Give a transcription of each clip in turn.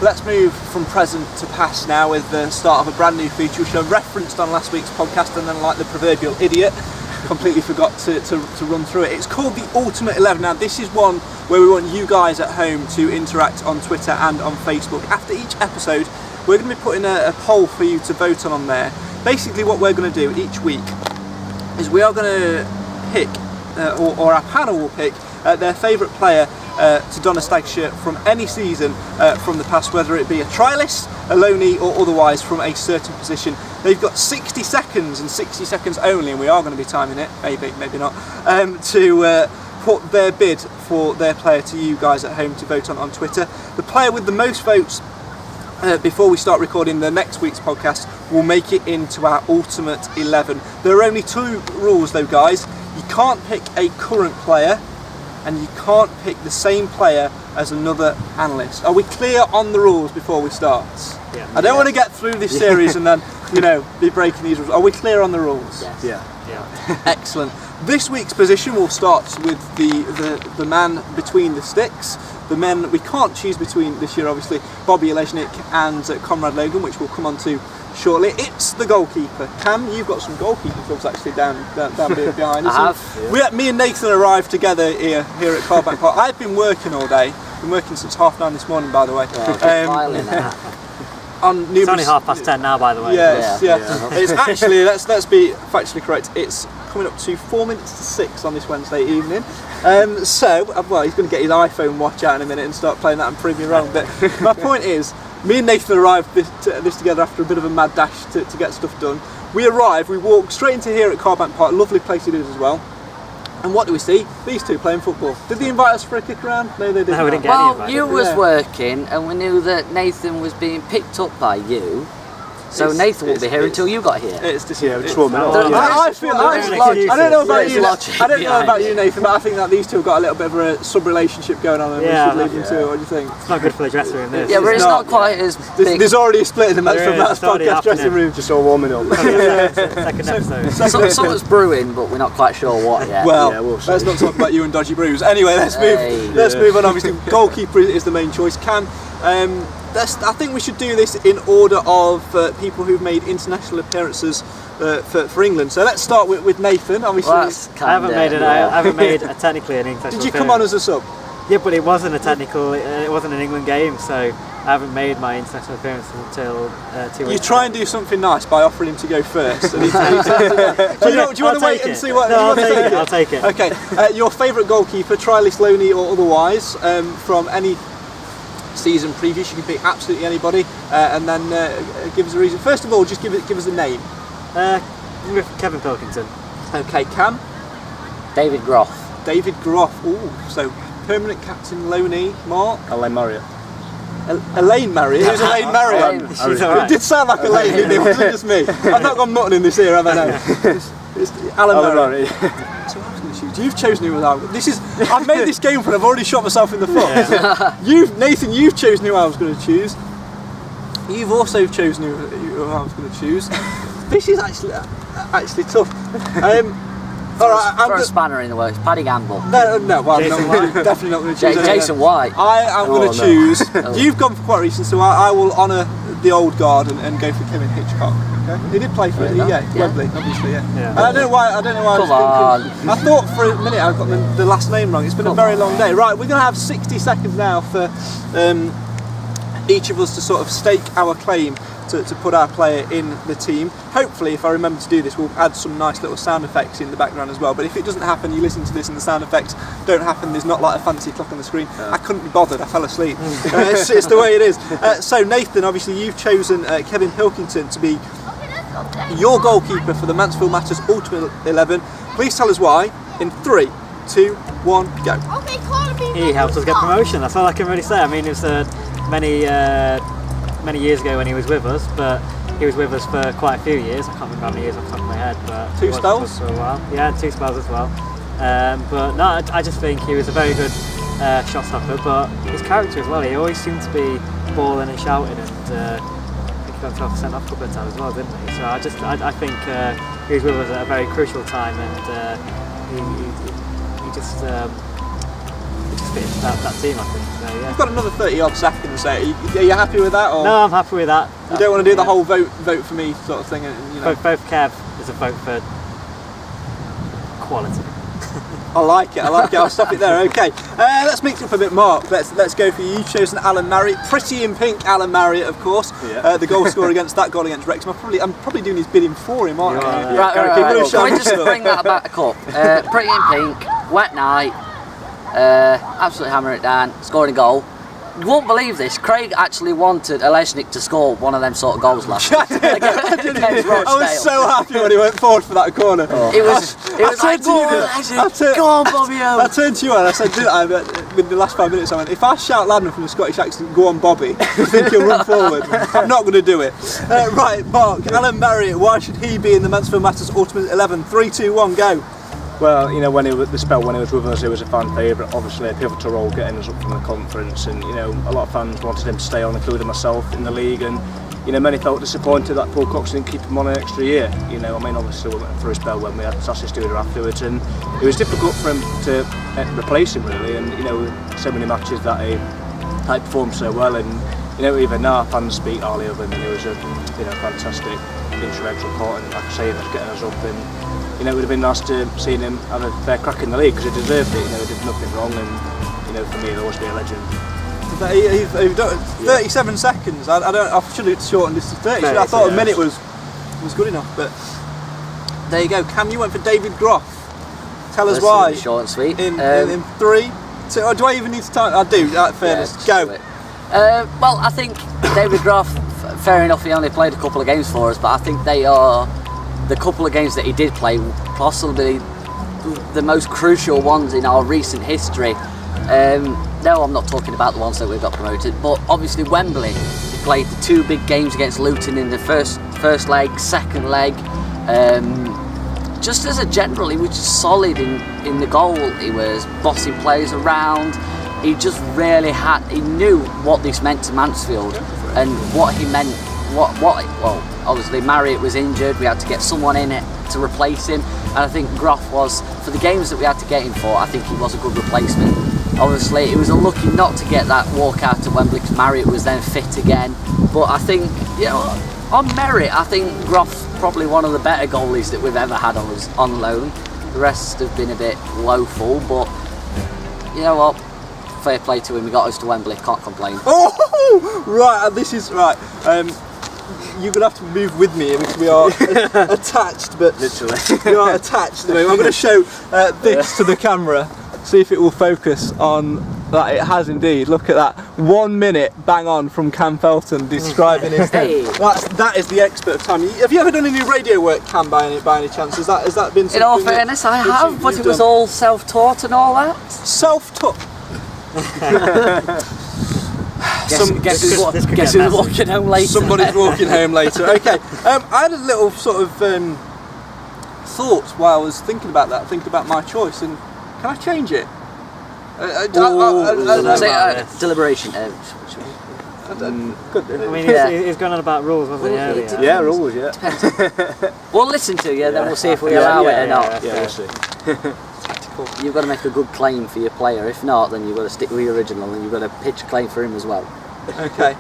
let's move from present to past now with the start of a brand new feature which I referenced on last week's podcast, and then, like the proverbial idiot, completely forgot to run through it. It's called the Ultimate 11. Now this is one where we want you guys at home to interact on Twitter and on Facebook. After each episode we're going to be putting a poll for you to vote on there. Basically what we're going to do each week is we are going to pick, or our panel will pick, their favourite player to don a stag shirt from any season from the past, whether it be a trialist, a loanee or otherwise from a certain position. They've got 60 seconds and 60 seconds only, and we are going to be timing it, maybe not, to put their bid for their player to you guys at home to vote on Twitter. The player with the most votes before we start recording the next week's podcast will make it into our Ultimate 11. There are only 2 rules though, guys. You can't pick a current player, and you can't pick the same player as another analyst. Are we clear on the rules before we start? Yeah. I don't want to get through this series and then, be breaking these rules. Are we clear on the rules? Yes. Yeah. Excellent. This week's position will start with the man between the sticks. The men we can't choose between this year, obviously, Bobby Olejnik and Conrad Logan, which we'll come on to shortly. It's the goalkeeper. Cam, you've got some goalkeeper clubs actually down behind us. I have. Yeah. Me and Nathan arrived together here at Carbank Park. I've been working all day. Been working since 9:30 this morning, by the way. It's only 10:30 now, by the way. Yes, yeah. It's actually, let's be factually correct, it's coming up to 4 minutes to 6 on this Wednesday evening. He's going to get his iPhone watch out in a minute and start playing that and prove me wrong. But my point is, me and Nathan arrived this together after a bit of a mad dash to get stuff done. We arrived, we walked straight into here at Carbank Park, lovely place it is as well. And what do we see? These two playing football. Did they invite us for a kick around? No, they didn't. No, we didn't get any invite. Well, you was working, and we knew that Nathan was being picked up by you. So Nathan won't be here until you got here. It's just I don't know about you. I don't know about you, Nathan, but I think that these two have got a little bit of a sub-relationship going on, and we should leave them to it. What do you think? It's not good for the dressing room, this. Yeah, but it's not quite as big. There's already a split in the Mansfield Matters podcast dressing room. Just all warming up. Second episode. Something's brewing, but we're not quite sure what yet. Well, let's not talk about you and dodgy brews. Anyway, let's move on. Obviously, goalkeeper is the main choice. Cam, I think we should do this in order of people who've made international appearances for England. So let's start with Nathan. Obviously, I haven't made technically an international. Did you come on as a sub? Yeah, but it wasn't it wasn't an England game, so I haven't made my international appearance until 2 weeks. You try and do something nice by offering him to go first. And do you want to wait and see what? No, I'll take it. Okay, your favourite goalkeeper, trialist, loanee, or otherwise, from any season previous. You can pick absolutely anybody, and then give us a reason. First of all, just give us a name. With Kevin Pilkington. Okay, Cam. David Groff. David Groff. Ooh, so permanent captain, loanee. Mark. Elaine Marriott. Elaine Marriott. Who's Elaine Marriott? It did sound like Elaine, didn't it? It wasn't just me. I've not gone mutton in this here, have I? No. It's Alan Marriott. So I was going to choose. You've chosen who I was. I've made this game for. I've already shot myself in the foot. Yeah. Nathan, you've chosen who I was going to choose. You've also chosen who I was going to choose. This is actually tough. All right, throw a spanner in the works. Paddy Gamble. No, well, definitely not going to choose. Jason White. I am going to choose. You've gone for quite recent, so I will honour the old guard and go for Kevin Hitchcock. Okay, he did play for it. Yeah, Wembley, obviously. Yeah. I don't know why. I was thinking. I thought for a minute I got the last name wrong. It's been a very long day. Right, we're going to have 60 seconds now for each of us to sort of stake our claim to put our player in the team. Hopefully, if I remember to do this, we'll add some nice little sound effects in the background as well. But if it doesn't happen, you listen to this and the sound effects don't happen, there's not like a fancy clock on the screen. I couldn't be bothered, I fell asleep. It's the way it is. So Nathan, obviously you've chosen Kevin Pilkington to be your goalkeeper for the Mansfield Matters Ultimate 11. Please tell us why in 3, 2, 1, go. He helped us get promotion, that's all I can really say. I mean, it was many years ago when he was with us, but he was with us for quite a few years. I can't remember how many years off the top of my head, but 2 spells for a while. Yeah, 2 spells as well. But no, I just think he was a very good shot stopper, but his character as well. He always seemed to be bawling and shouting, and I think he got 12% off a couple of times as well, didn't he? So I think he was with us at a very crucial time, and he just fit into that team, I think. So, yeah. You've got another 30 odd seconds, so are you happy with that? Or No, I'm happy with that. you don't want to do the whole vote for me sort of thing, you know? Both Kev is a vote for quality. I like it. I'll stop it there. Okay, let's mix it up a bit, Mark. Let's go for you. You've chosen Alan Marriott, pretty in pink Alan Marriott, of course. Yeah. The goal scorer against Wrexham. I'm probably doing his bidding for him, aren't I? Right. Keep Can we just bring that back up? Pretty in pink, wet night, absolutely hammer it down, scoring a goal. You won't believe this, Craig actually wanted Olesnik to score one of them sort of goals last night. I was so happy when he went forward for that corner. It was like, go on, Bobby O. I turned to you and I said, didn't I, with the last 5 minutes, I went, if I shout loud enough from the Scottish accent, go on, Bobby, you think he'll run forward? I'm not going to do it. Right, Mark, Alan Marriott, why should he be in the Mansfield Matters Ultimate 11? 3, 2, 1, go. Well, you know, the spell when he was with us, he was a fan favourite, obviously a pivotal role getting us up from the conference, and you know, a lot of fans wanted him to stay on, including myself, in the league, and you know, many felt disappointed that Paul Cox didn't keep him on an extra year. You know, I mean, obviously we went through a spell when we had Sassy Studer afterwards, and it was difficult for him to replace him really, and you know, so many matches that he performed so well, and you know, even now fans speak highly of him, and he was a fantastic instrumental part in, like I say, that's getting us up. And you know, it would have been nice to see him have a fair crack in the league because he deserved it. You know, he did nothing wrong, and you know, for me, he'll always be a legend. You've done 37 seconds. I should have shortened this to 30. I thought a minute was good enough, but there you go. Cam, you went for David Groff. Tell us why. Short and sweet. In 3, 2. Or do I even need to time? I do. Fairness. Yeah, go. Well, I think David Groff. Fair enough. He only played a couple of games for us, but I think they are. The couple of games that he did play, possibly the most crucial ones in our recent history. No, I'm not talking about the ones that we've got promoted, but obviously Wembley. He played the 2 big games against Luton in the first leg, second leg. Just as a general, he was just solid in the goal. He was bossing players around. He just really he knew what this meant to Mansfield and what he meant. Well, obviously Marriott was injured, we had to get someone in it to replace him, and I think Groff was, for the games that we had to get him for, I think he was a good replacement. Obviously it was unlucky not to get that walkout at Wembley because Marriott was then fit again, but I think, you know, on merit, I think Groff's probably one of the better goalies that we've ever had on loan. The rest have been a bit woeful, but you know what, fair play to him, he got us to Wembley, can't complain. Oh, right, this is right. You're going to have to move with me because we are attached, but literally we are attached. I'm going to show this to the camera, see if it will focus on that. It has indeed. Look at that. 1 minute bang on from Cam Felton describing his Hey. That is the expert of time. Have you ever done any radio work, Cam, by any chance? Has that been something? In all fairness, I have, but it was all self-taught and all that. Self-taught. Guess who's walking home later? Somebody's walking home later. Okay. I had a little sort of thought while I was thinking about my choice, and can I change it? Deliberation. Good. I mean, he's gone on about rules, wasn't he? Earlier? Yeah, rules, yeah. We'll listen to you, then we'll see if we allow it or not. Yeah, we'll see. You've got to make a good claim for your player. If not, then you've got to stick with your original and you've got to pitch a claim for him as well. Okay.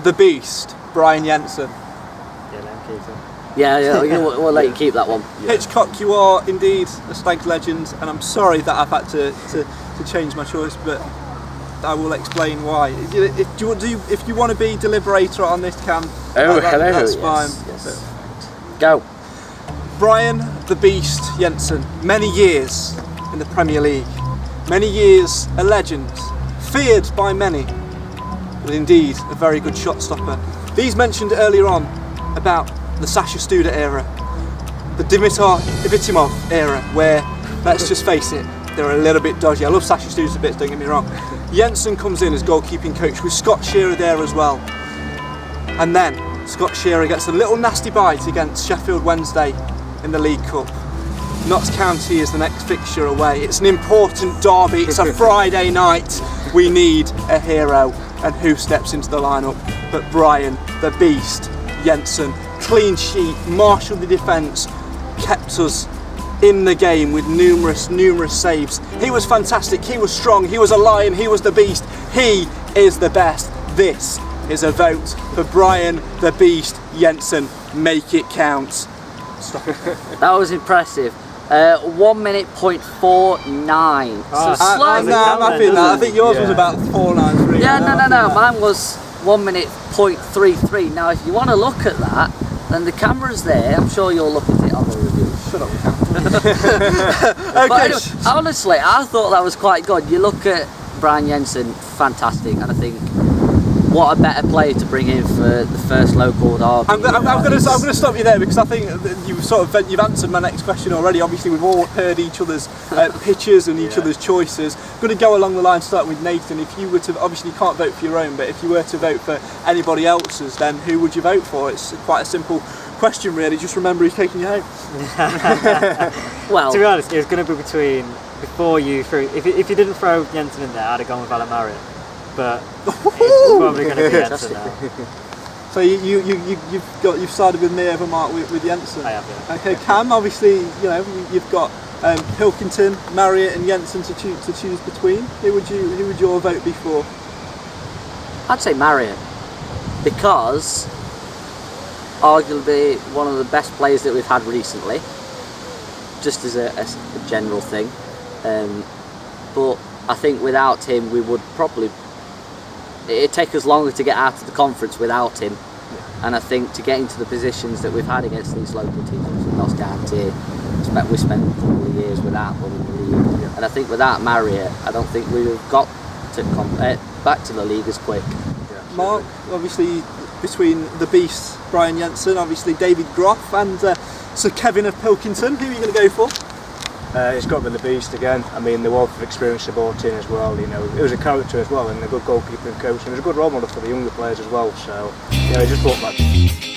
The Beast, Brian Jensen. Yeah, let him keep it. Yeah, we'll let you keep that one. Yeah. Hitchcock, you are indeed a Stags legend, and I'm sorry that I've had to change my choice, but I will explain why. If you want to be deliberator on this, Cam, that's fine. Yes. Go. Brian the Beast Jensen, many years in the Premier League, many years a legend, feared by many, but indeed a very good shot stopper. These mentioned earlier on about the Sasha Studer era, the Dimitar Ivitimov era, where, let's just face it, they're a little bit dodgy. I love Sasha Studer's a bit, don't get me wrong. Jensen comes in as goalkeeping coach with Scott Shearer there as well. And then Scott Shearer gets a little nasty bite against Sheffield Wednesday in the League Cup. Notts County is the next fixture away. It's an important derby, it's a Friday night. We need a hero, and who steps into the lineup but Brian the Beast Jensen. Clean sheet, marshalled the defence, kept us in the game with numerous saves. He was fantastic, he was strong, he was a lion, he was the beast, he is the best. This is a vote for Brian the Beast Jensen. Make it count. That was impressive. 1 minute point 49. Oh, So I'm slightly. happy with that. I think yours was about 493. Yeah, no. Mine was 1 minute point 33. Now, if you want to look at that, then the camera's there. I'm sure you'll look at it on the review. Shut up. But Okay. anyway, honestly, I thought that was quite good. You look at Brian Jensen, fantastic, and I think what a better player to bring in for the first local derby. I'm going to stop you there because I think you've answered my next question already. Obviously, we've all heard each other's pitches and each other's choices. I'm going to go along the line, starting with Nathan. If you were to, obviously you can't vote for your own, but if you were to vote for anybody else's, then who would you vote for? It's quite a simple question, really. Just remember who's taking you home. Well, To be honest, it was going to be between, before you threw, if you didn't throw Jensen in there, I'd have gone with Alamarian. But it's probably going to be Jensen now. So you've sided with me over Mark with Jensen. I have, yeah. Okay, Cam. Obviously, you've got Pilkington, Marriott, and Jensen to choose between. Who would your vote be for? I'd say Marriott, because arguably one of the best players that we've had recently, just as a general thing. But I think without him, we would probably. It'd take us longer to get out of the conference without him, and I think to get into the positions that we've had against these local teams, we've lost down tier. We spent a couple of years without winning the league, and I think without Marriott, I don't think we would have got to back to the league as quick. Mark, obviously between the beast Brian Jensen, obviously David Groff, and Sir Kevin of Pilkington. Who are you going to go for? It's got to be the beast again. I mean, the wealth of experience they brought in as well. It was a character as well, and a good goalkeeping coach, and he was a good role model for the younger players as well. So, he just brought that.